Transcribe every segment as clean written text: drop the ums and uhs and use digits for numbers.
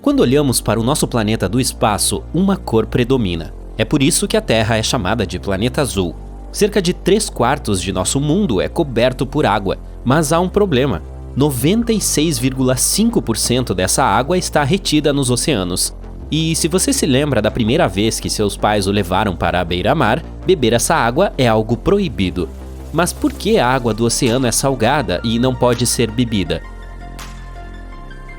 Quando olhamos para o nosso planeta do espaço, uma cor predomina. É por isso que a Terra é chamada de planeta azul. Cerca de 3/4 de nosso mundo é coberto por água, mas há um problema. 96,5% dessa água está retida nos oceanos. E se você se lembra da primeira vez que seus pais o levaram para a beira-mar, beber essa água é algo proibido. Mas por que a água do oceano é salgada e não pode ser bebida?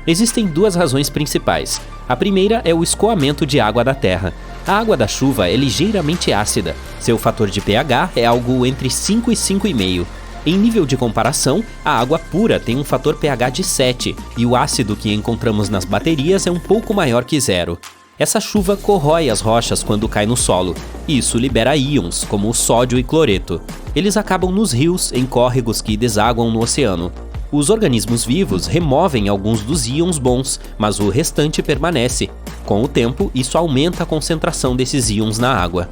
Existem duas razões principais. A primeira é o escoamento de água da Terra. A água da chuva é ligeiramente ácida. Seu fator de pH é algo entre 5 e 5,5. Em nível de comparação, a água pura tem um fator pH de 7 e o ácido que encontramos nas baterias é um pouco maior que 0. Essa chuva corrói as rochas quando cai no solo, e isso libera íons, como o sódio e cloreto. Eles acabam nos rios, em córregos que desaguam no oceano. Os organismos vivos removem alguns dos íons bons, mas o restante permanece. Com o tempo, isso aumenta a concentração desses íons na água.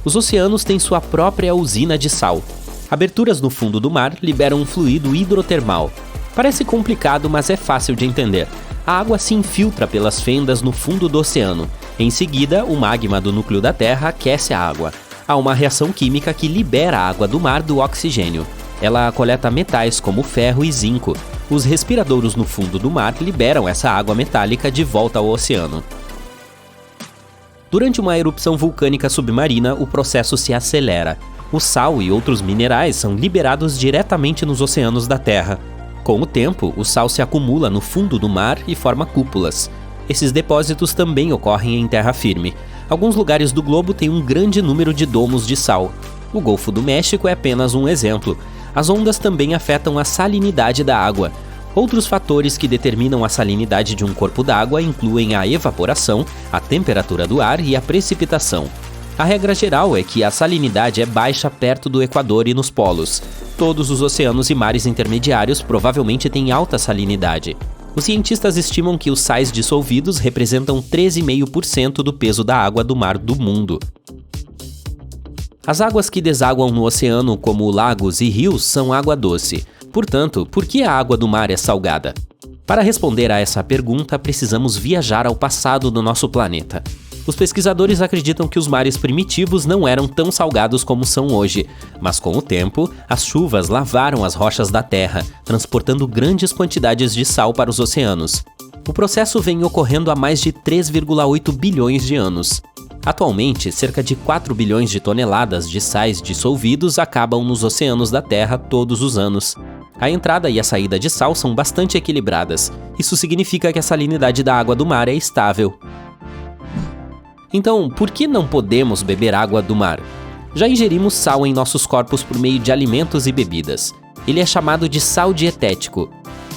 Os oceanos têm sua própria usina de sal. Aberturas no fundo do mar liberam um fluido hidrotermal. Parece complicado, mas é fácil de entender. A água se infiltra pelas fendas no fundo do oceano. Em seguida, o magma do núcleo da Terra aquece a água. Há uma reação química que libera a água do mar do oxigênio. Ela coleta metais como ferro e zinco. Os respiradouros no fundo do mar liberam essa água metálica de volta ao oceano. Durante uma erupção vulcânica submarina, o processo se acelera. O sal e outros minerais são liberados diretamente nos oceanos da Terra. Com o tempo, o sal se acumula no fundo do mar e forma cúpulas. Esses depósitos também ocorrem em terra firme. Alguns lugares do globo têm um grande número de domos de sal. O Golfo do México é apenas um exemplo. As ondas também afetam a salinidade da água. Outros fatores que determinam a salinidade de um corpo d'água incluem a evaporação, a temperatura do ar e a precipitação. A regra geral é que a salinidade é baixa perto do Equador e nos polos. Todos os oceanos e mares intermediários provavelmente têm alta salinidade. Os cientistas estimam que os sais dissolvidos representam 13,5% do peso da água do mar do mundo. As águas que desaguam no oceano, como lagos e rios, são água doce. Portanto, por que a água do mar é salgada? Para responder a essa pergunta, precisamos viajar ao passado do nosso planeta. Os pesquisadores acreditam que os mares primitivos não eram tão salgados como são hoje, mas com o tempo, as chuvas lavaram as rochas da Terra, transportando grandes quantidades de sal para os oceanos. O processo vem ocorrendo há mais de 3,8 bilhões de anos. Atualmente, cerca de 4 bilhões de toneladas de sais dissolvidos acabam nos oceanos da Terra todos os anos. A entrada e a saída de sal são bastante equilibradas. Isso significa que a salinidade da água do mar é estável. Então, por que não podemos beber água do mar? Já ingerimos sal em nossos corpos por meio de alimentos e bebidas. Ele é chamado de sal dietético.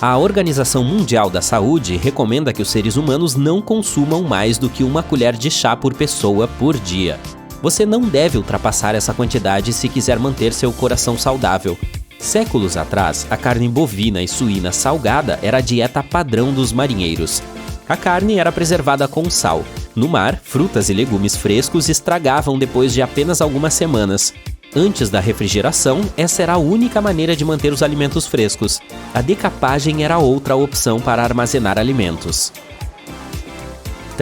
A Organização Mundial da Saúde recomenda que os seres humanos não consumam mais do que 1 colher de chá por pessoa por dia. Você não deve ultrapassar essa quantidade se quiser manter seu coração saudável. Séculos atrás, a carne bovina e suína salgada era a dieta padrão dos marinheiros. A carne era preservada com sal. No mar, frutas e legumes frescos estragavam depois de apenas algumas semanas. Antes da refrigeração, essa era a única maneira de manter os alimentos frescos. A decapagem era outra opção para armazenar alimentos.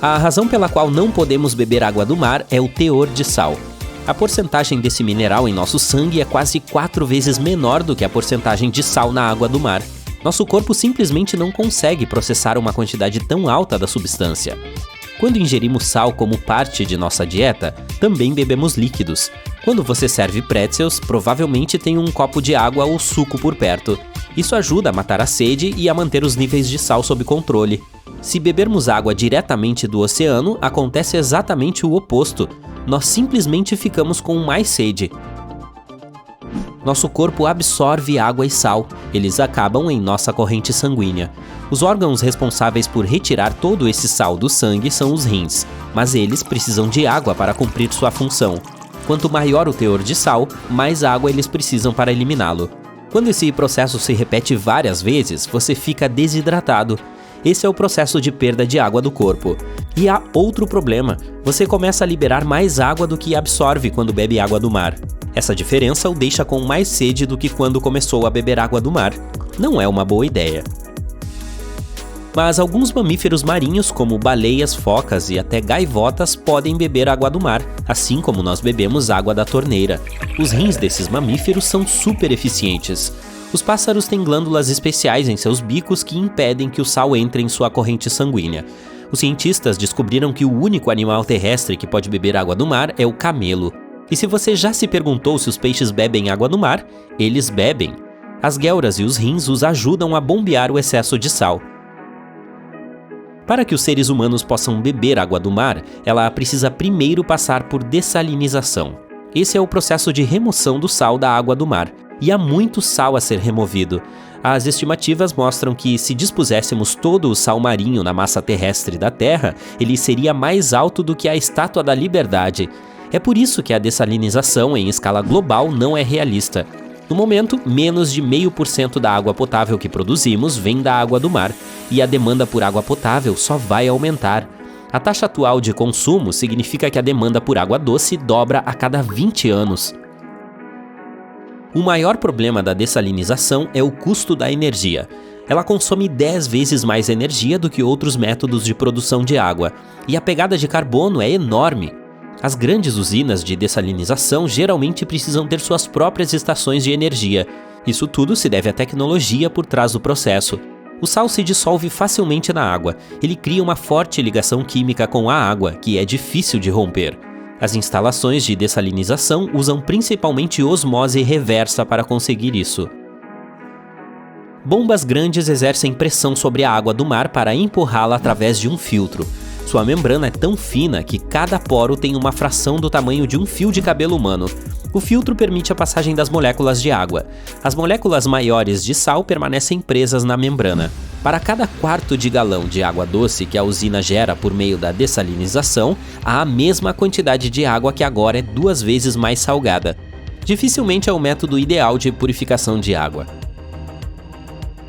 A razão pela qual não podemos beber água do mar é o teor de sal. A porcentagem desse mineral em nosso sangue é quase 4 vezes menor do que a porcentagem de sal na água do mar. Nosso corpo simplesmente não consegue processar uma quantidade tão alta da substância. Quando ingerimos sal como parte de nossa dieta, também bebemos líquidos. Quando você serve pretzels, provavelmente tem um copo de água ou suco por perto. Isso ajuda a matar a sede e a manter os níveis de sal sob controle. Se bebermos água diretamente do oceano, acontece exatamente o oposto. Nós simplesmente ficamos com mais sede. Nosso corpo absorve água e sal. Eles acabam em nossa corrente sanguínea. Os órgãos responsáveis por retirar todo esse sal do sangue são os rins, mas eles precisam de água para cumprir sua função. Quanto maior o teor de sal, mais água eles precisam para eliminá-lo. Quando esse processo se repete várias vezes, você fica desidratado. Esse é o processo de perda de água do corpo. E há outro problema: você começa a liberar mais água do que absorve quando bebe água do mar. Essa diferença o deixa com mais sede do que quando começou a beber água do mar. Não é uma boa ideia. Mas alguns mamíferos marinhos, como baleias, focas e até gaivotas, podem beber água do mar, assim como nós bebemos água da torneira. Os rins desses mamíferos são super eficientes. Os pássaros têm glândulas especiais em seus bicos que impedem que o sal entre em sua corrente sanguínea. Os cientistas descobriram que o único animal terrestre que pode beber água do mar é o camelo. E se você já se perguntou se os peixes bebem água do mar, eles bebem. As guelras e os rins os ajudam a bombear o excesso de sal. Para que os seres humanos possam beber água do mar, ela precisa primeiro passar por dessalinização. Esse é o processo de remoção do sal da água do mar. E há muito sal a ser removido. As estimativas mostram que, se dispuséssemos todo o sal marinho na massa terrestre da Terra, ele seria mais alto do que a Estátua da Liberdade. É por isso que a dessalinização em escala global não é realista. No momento, menos de 0,5% da água potável que produzimos vem da água do mar, e a demanda por água potável só vai aumentar. A taxa atual de consumo significa que a demanda por água doce dobra a cada 20 anos. O maior problema da dessalinização é o custo da energia. Ela consome 10 vezes mais energia do que outros métodos de produção de água, e a pegada de carbono é enorme. As grandes usinas de dessalinização geralmente precisam ter suas próprias estações de energia. Isso tudo se deve à tecnologia por trás do processo. O sal se dissolve facilmente na água. Ele cria uma forte ligação química com a água, que é difícil de romper. As instalações de dessalinização usam principalmente osmose reversa para conseguir isso. Bombas grandes exercem pressão sobre a água do mar para empurrá-la através de um filtro. Sua membrana é tão fina que cada poro tem uma fração do tamanho de um fio de cabelo humano. O filtro permite a passagem das moléculas de água. As moléculas maiores de sal permanecem presas na membrana. Para cada quarto de galão de água doce que a usina gera por meio da dessalinização, há a mesma quantidade de água que agora é 2 vezes mais salgada. Dificilmente é o método ideal de purificação de água.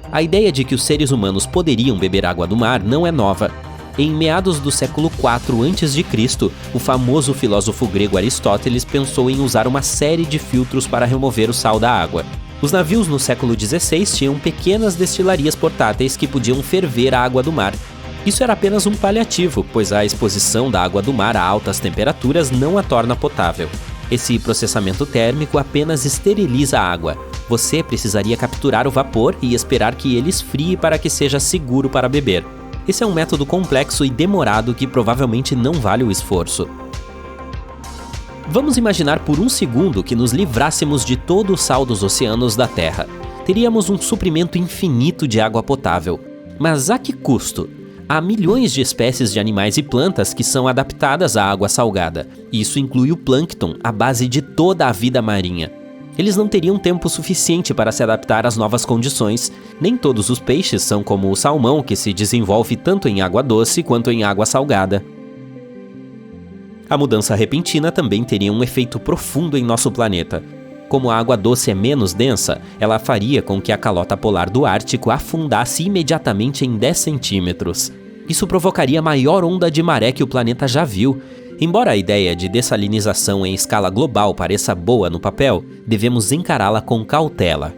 A ideia de que os seres humanos poderiam beber água do mar não é nova. Em meados do século IV a.C., o famoso filósofo grego Aristóteles pensou em usar uma série de filtros para remover o sal da água. Os navios no século XVI tinham pequenas destilarias portáteis que podiam ferver a água do mar. Isso era apenas um paliativo, pois a exposição da água do mar a altas temperaturas não a torna potável. Esse processamento térmico apenas esteriliza a água. Você precisaria capturar o vapor e esperar que ele esfrie para que seja seguro para beber. Esse é um método complexo e demorado que provavelmente não vale o esforço. Vamos imaginar por um segundo que nos livrássemos de todo o sal dos oceanos da Terra. Teríamos um suprimento infinito de água potável. Mas a que custo? Há milhões de espécies de animais e plantas que são adaptadas à água salgada. Isso inclui o plâncton, a base de toda a vida marinha. Eles não teriam tempo suficiente para se adaptar às novas condições. Nem todos os peixes são como o salmão, que se desenvolve tanto em água doce quanto em água salgada. A mudança repentina também teria um efeito profundo em nosso planeta. Como a água doce é menos densa, ela faria com que a calota polar do Ártico afundasse imediatamente em 10 centímetros. Isso provocaria a maior onda de maré que o planeta já viu. Embora a ideia de dessalinização em escala global pareça boa no papel, devemos encará-la com cautela.